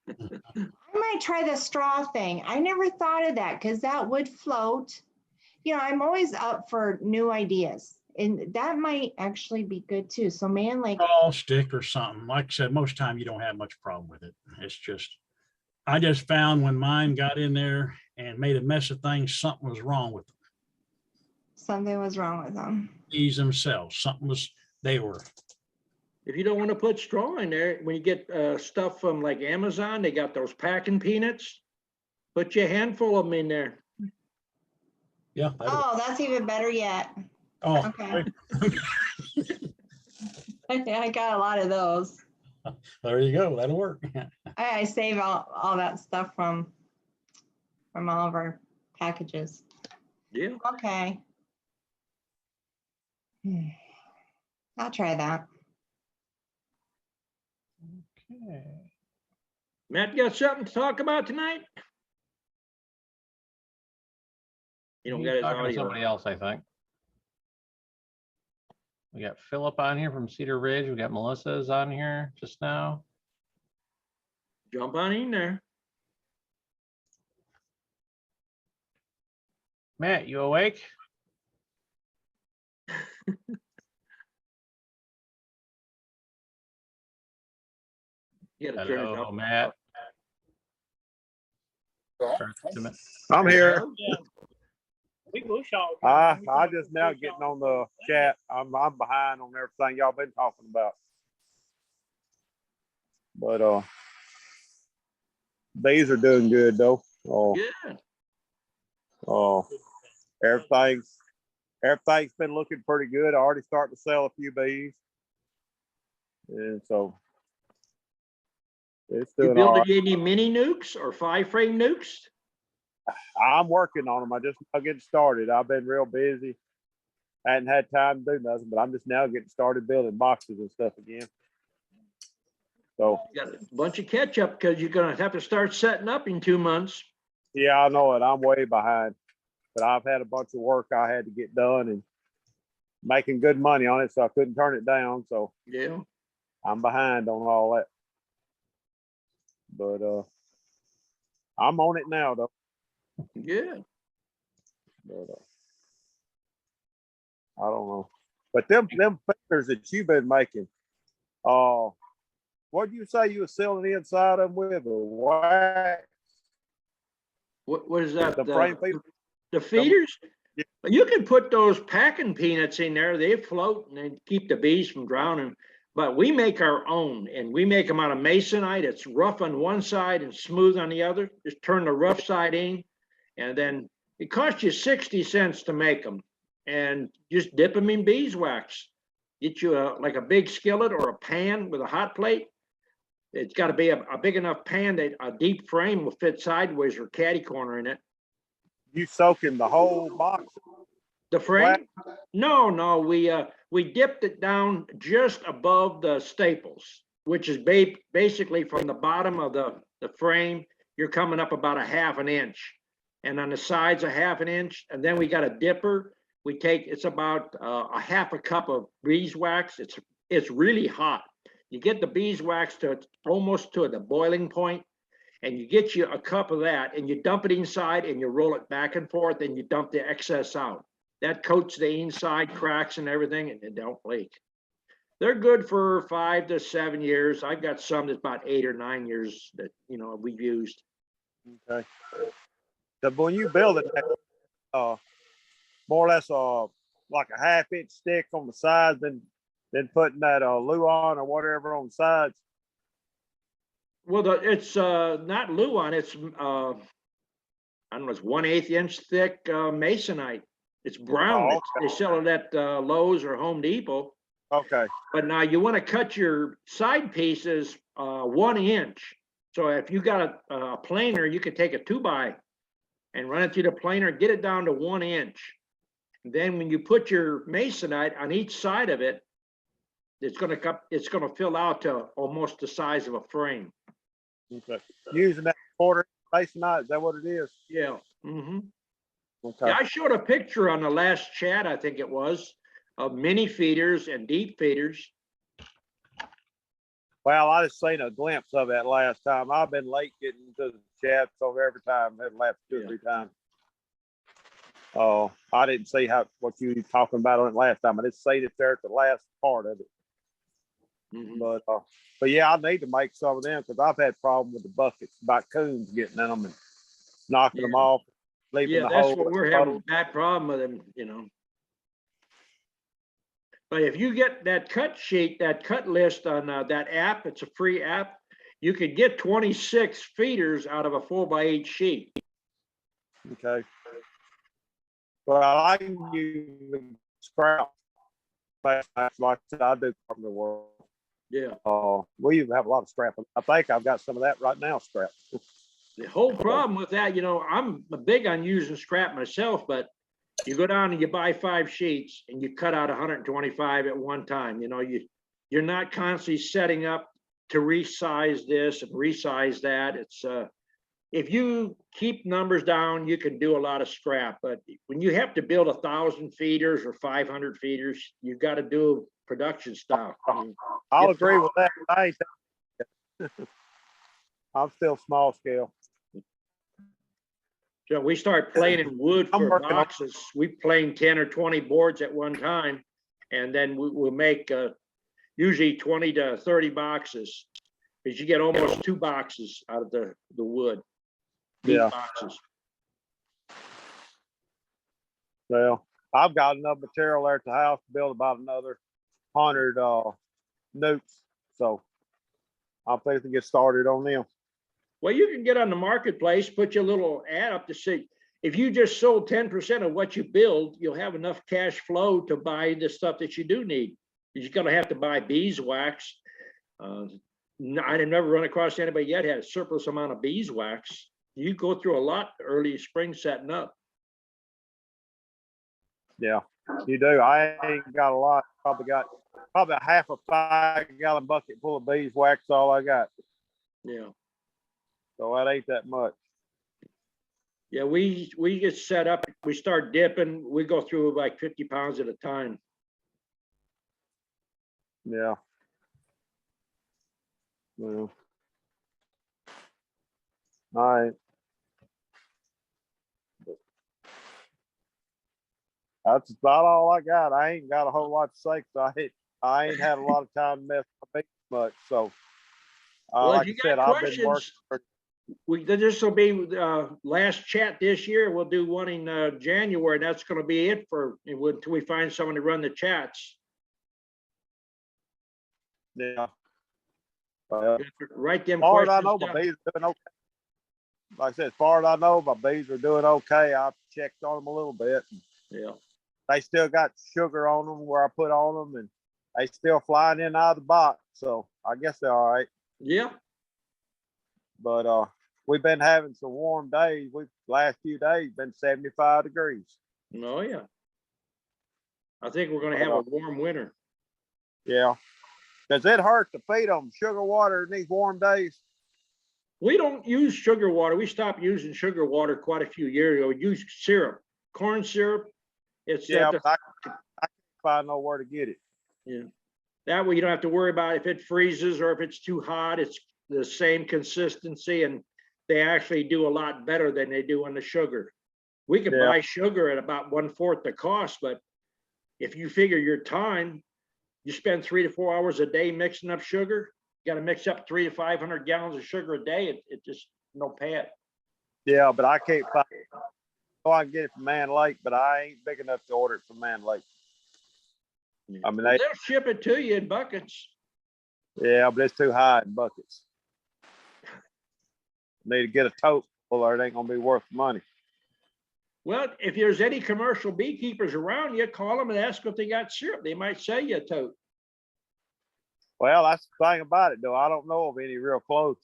I might try the straw thing. I never thought of that because that would float. You know, I'm always up for new ideas. And that might actually be good too. So man, like, Straw stick or something. Like I said, most time you don't have much problem with it. It's just, I just found when mine got in there and made a mess of things, something was wrong with them. something was wrong with them. These themselves, something was, they were. If you don't want to put straw in there, when you get stuff from like Amazon, they got those packing peanuts. Put you a handful of them in there. Yeah. Oh, that's even better yet. Oh, Okay. I got a lot of those. there you go. That'll work. I save all that stuff from all of our packages. Yeah. Okay. I'll try that. Okay. Matt, you got something to talk about tonight? You don't He's got his talking to audio. somebody else, I think. We got Philip on here from Cedar Ridge. We got Melissa's on here just now. Jump on in there. Matt, you awake? You gotta turn it Hello, up. Matt. I'm here. We all. I just now getting on the chat. I'm behind on everything y'all been talking about. But these are doing good though. Oh, Yeah. everything's been looking pretty good. I already started to sell a few bees. And so it's You doing all right. building any mini nukes or 5-frame nukes? I'm working on them. I just now getting started. I've been real busy. I hadn't had time to do nothing, but I'm just now getting started building boxes and stuff again. So You got a bunch of catch up because you're gonna have to start setting up in 2 months. yeah, I know it. I'm way behind, but I've had a bunch of work I had to get done and making good money on it, so I couldn't turn it down. So Yeah. I'm behind on all that. But I'm on it now though. Yeah. But I don't know. But them fingers that you've been making, what did you say you were selling the inside of them with? Or wax? What is that? The frame feeder? The feeders? Yeah. You can put those packing peanuts in there. They float and they keep the bees from drowning. But we make our own, and we make them out of masonite. It's rough on one side and smooth on the other. Just turn the rough side in, and then it costs you 60 cents to make them. And just dip them in beeswax. Get you like a big skillet or a pan with a hot plate. It's got to be a big enough pan that a deep frame will fit sideways or catty corner in it. You soaking the whole box? The frame? No, we dipped it down just above the staples, which is basically from the bottom of the frame, you're coming up about a ½ an inch. And on the sides, a ½ an inch. And then we got a dipper. We take, it's about a ½ a cup of beeswax. It's really hot. You get the beeswax to almost to the boiling point, and you get you a cup of that, and you dump it inside, and you roll it back and forth, and you dump the excess out. that coats the inside cracks and everything, and it don't leak. They're good for 5 to 7 years. I've got some that's about 8 or 9 years that, we've used. Okay. So when you build it, more or less, like a 1/2 inch stick on the sides, then putting that Luan or whatever on the sides. Well, it's not Luan, it's I don't know, it's 1/8 inch thick masonite. It's brown. Oh, They sell it at Lowe's or Home Depot. Okay. But now you want to cut your side pieces 1 inch. So if you got a planer, you could take a 2x and run it through the planer, get it down to 1 inch. Then when you put your masonite on each side of it, it's gonna fill out to almost the size of a frame. Okay. Using that quarter masonite, is that what it is? Yeah. Mm-hmm. Okay. Yeah, I showed a picture on the last chat, I think it was, of mini feeders and deep feeders. Well, I just seen a glimpse of that last time. I've been late getting to the chat, so every time, every last 2 or 3 times. Oh, I didn't see what you were talking about on it last time. I just seen it there at the last part of it. Mhm. But yeah, I need to make some of them because I've had problem with the buckets about coons getting in them and knocking them off, leaving Yeah, the that's hole. what we're having that problem with them. But if you get that cut sheet, that cut list on that app, it's a free app. You could get 26 feeders out of a 4x8 sheet. Okay. Well, I can use scrap. Like I said, I do from the world. Yeah. We even have a lot of scrap. I think I've got some of that right now, scrap. The whole problem with that, I'm big on using scrap myself, but you go down and you buy 5 sheets and you cut out 125 at one time. You're not constantly setting up to resize this and resize that. It's if you keep numbers down, you can do a lot of scrap. But when you have to build 1,000 feeders or 500 feeders, you've got to do production style. I'll agree with that. I'm still small scale. So we start planing wood I'm for working on- boxes. We plane 10 or 20 boards at one time, and then we'll make usually 20 to 30 boxes, because you get almost 2 boxes out of the wood. Deep Yeah. boxes. Well, I've got enough material there at the house to build about another 100 nukes. So I'll think to get started on them. Well, you can get on the marketplace, put your little ad up to see. If you just sold 10% of what you build, you'll have enough cash flow to buy the stuff that you do need. You're gonna have to buy beeswax. I didn't never run across anybody yet had a surplus amount of beeswax. You go through a lot early spring setting up. Yeah, you do. I ain't got a lot. Probably a half a 5-gallon bucket full of beeswax. All I got. Yeah. So that ain't that much. Yeah, we get set up, we start dipping, we go through like 50 pounds at a time. Yeah. Well. All right. That's about all I got. I ain't got a whole lot to say because I ain't had a lot of time to mess with me much. So, Well, like if you I said, got I've been questions, working. this will be last chat this year. We'll do one in January. That's going to be it until we find someone to run the chats. Yeah. Write them As far as I questions know, my down. bees are doing okay. Like I said, as far as I know, my bees are doing okay. I've checked on them a little bit. Yeah. They still got sugar on them where I put on them, and they still flying in and out of the box. So I guess they're all right. Yeah. But we've been having some warm days. Last few days been 75 degrees. Oh yeah. I think we're going to have a warm winter. Yeah. Does it hurt to feed them sugar water in these warm days? We don't use sugar water. We stopped using sugar water quite a few years ago. We use syrup, corn syrup. It's Yeah, but I can't find nowhere to get it. Yeah. That way you don't have to worry about if it freezes or if it's too hot. It's the same consistency, and they actually do a lot better than they do on the sugar. We could Yeah. buy sugar at about 1/4 the cost, but if you figure your time, you spend 3 to 4 hours a day mixing up sugar, you gotta mix up 300 to 500 gallons of sugar a day. It just no pay it. Yeah, but I can't find. Oh, I can get it from Man Lake, but I ain't big enough to order it from Man Lake. I mean, Well, they'll ship it to you in buckets. yeah, but it's too high in buckets. Need to get a tote full, or it ain't gonna be worth money. Well, if there's any commercial beekeepers around you, call them and ask if they got syrup. They might sell you a tote. Well, that's the thing about it, though. I don't know of any real close.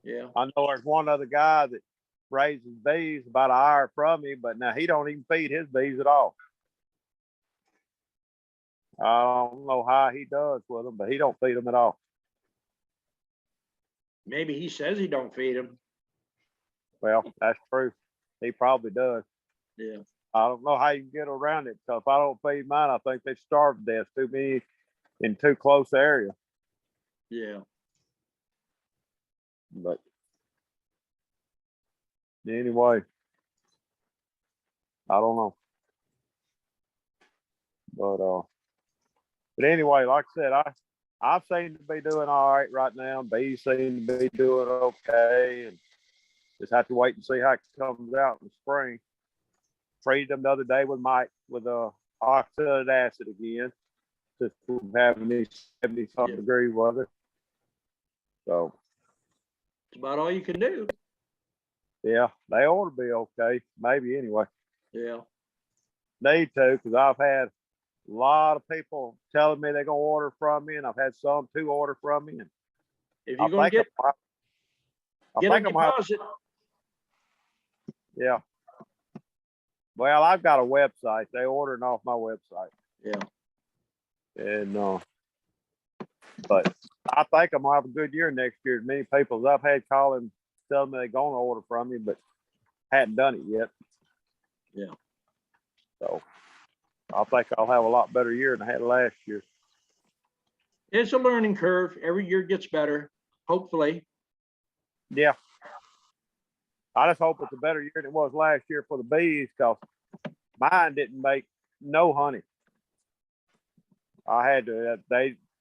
Yeah. I know there's one other guy that raises bees about an hour from me, but now he don't even feed his bees at all. I don't know how he does with them, but he don't feed them at all. Maybe he says he don't feed them. Well, that's true. He probably does. Yeah. I don't know how you can get around it. So if I don't feed mine, I think they starve to death. Too many in too close area. Yeah. But anyway, I don't know. But anyway, like I said, I seem to be doing all right now. Bees seem to be doing okay, and just have to wait and see how it comes out in the spring. Sprayed them the other day with oxalic acid again, just from having these 70-something degree weather. So It's about all you can do. yeah, they ought to be okay. Maybe anyway. Yeah. Need to, because I've had a lot of people telling me they're gonna order from me, and I've had some to order from me. And If I you're gonna think get a I'm gonna have, deposit, yeah. Well, I've got a website. They ordering off my website. yeah. And but I think I'm gonna have a good year next year. As many people as I've had calling, telling me they're gonna order from me, but hadn't done it yet. Yeah. So I think I'll have a lot better year than I had last year. It's a learning curve. Every year gets better, hopefully. Yeah. I just hope it's a better year than it was last year for the bees, because mine didn't make no honey. I had to,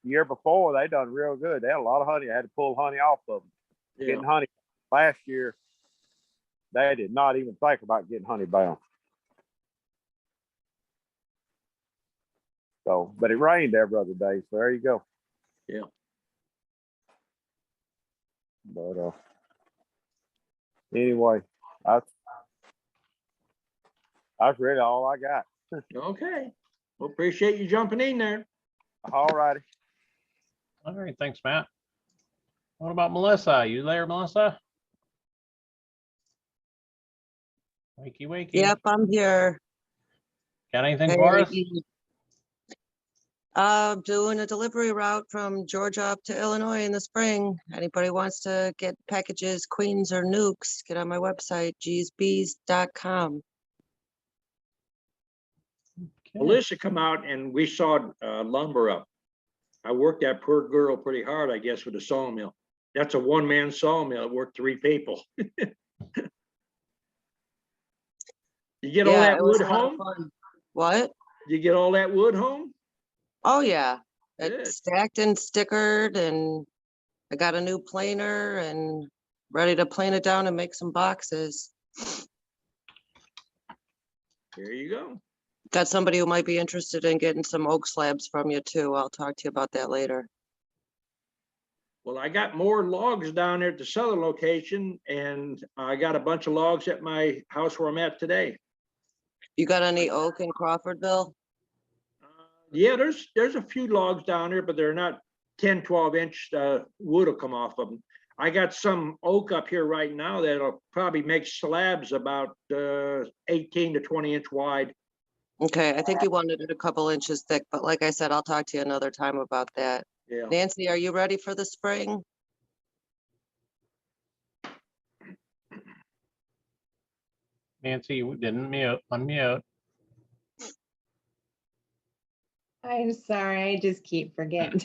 year before, they done real good. They had a lot of honey. I had to pull honey off of them. Yeah. Getting honey. Last year, they did not even think about getting honey bound. So, but it rained every other day. So there you go. Yeah. But anyway, that's really all I got. Okay. Well, appreciate you jumping in there. All righty. All right, thanks, Matt. What about Melissa? You there, Melissa? Wakey, wakey. Yep, I'm here. Got anything Hey, for us? doing a delivery route from Georgia up to Illinois in the spring. Anybody wants to get packages, queens or nukes, get on my website, gsbees.com. Okay. Melissa come out and we sawed lumber up. I worked that poor girl pretty hard, I guess, with a sawmill. That's a one-man sawmill. It worked 3 people. You get all Yeah, that it was wood a lot of home? fun. What? You get all that wood home? Oh, yeah. Good. It's stacked and stickered, and I got a new planer and ready to plane it down and make some boxes. There you go. Got somebody who might be interested in getting some oak slabs from you too. I'll talk to you about that later. Well, I got more logs down there at the southern location, and I got a bunch of logs at my house where I'm at today. You got any oak in Crawfordville? Yeah, there's a few logs down there, but they're not 10, 12-inch wood will come off of them. I got some oak up here right now that'll probably make slabs about 18 to 20-inch wide. Okay, I think you wanted it a couple inches thick, but like I said, I'll talk to you another time about that. Yeah. Nancy, are you ready for the spring? Nancy, you didn't unmute. I'm sorry, I just keep forgetting.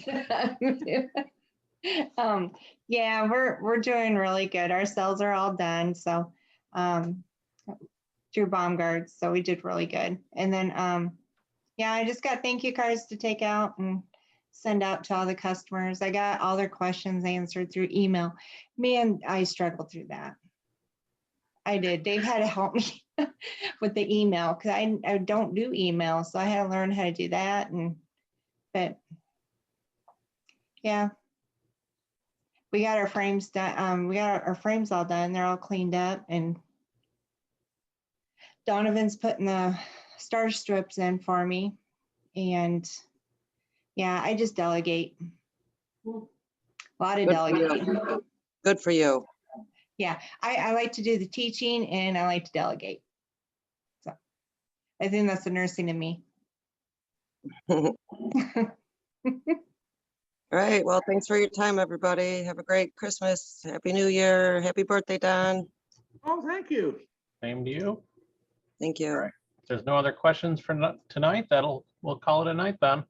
Yeah, we're doing really good. Our cells are all done, so through Baumgart's, so we did really good. And then, yeah, I just got thank you cards to take out and send out to all the customers. I got all their questions answered through email. Man, I struggled through that. I did. Dave had to help me with the email because I don't do email, so I had to learn how to do that. But yeah, we got our frames done. We got our frames all done. They're all cleaned up, and Donovan's putting the star strips in for me. And yeah, I just delegate. A lot of Good for you. delegating. Good for you. Yeah, I like to do the teaching and I like to delegate. So I think that's the nursing in me. All right. Well, thanks for your time, everybody. Have a great Christmas. Happy New Year. Happy birthday, Don. Oh, thank you. Same to you. Thank you. All right. If there's no other questions for tonight, we'll call it a night then.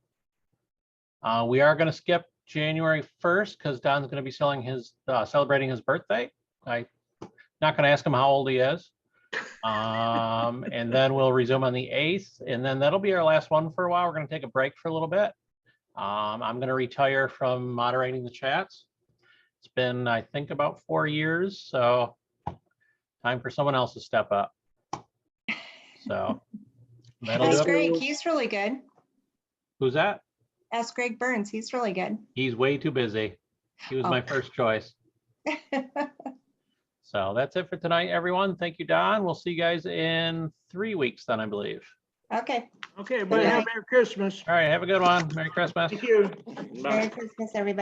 We are going to skip January 1st because Don's going to be celebrating his birthday. I'm not going to ask him how old he is. And then we'll resume on the 8th, and then that'll be our last one for a while. We're going to take a break for a little bit. I'm going to retire from moderating the chats. It's been, I think, about 4 years, so time for someone else to step up. So that'll do Ask it. Greg, he's really good. Who's that? Ask Greg Burns, he's really good. He's way too busy. He was my first choice. So that's it for tonight, everyone. Thank you, Don. We'll see you guys in 3 weeks then, I believe. Okay, Okay, everybody have a Merry Christmas. All right, have a good one. Merry Christmas. Thank you. Bye. Merry Christmas, everybody.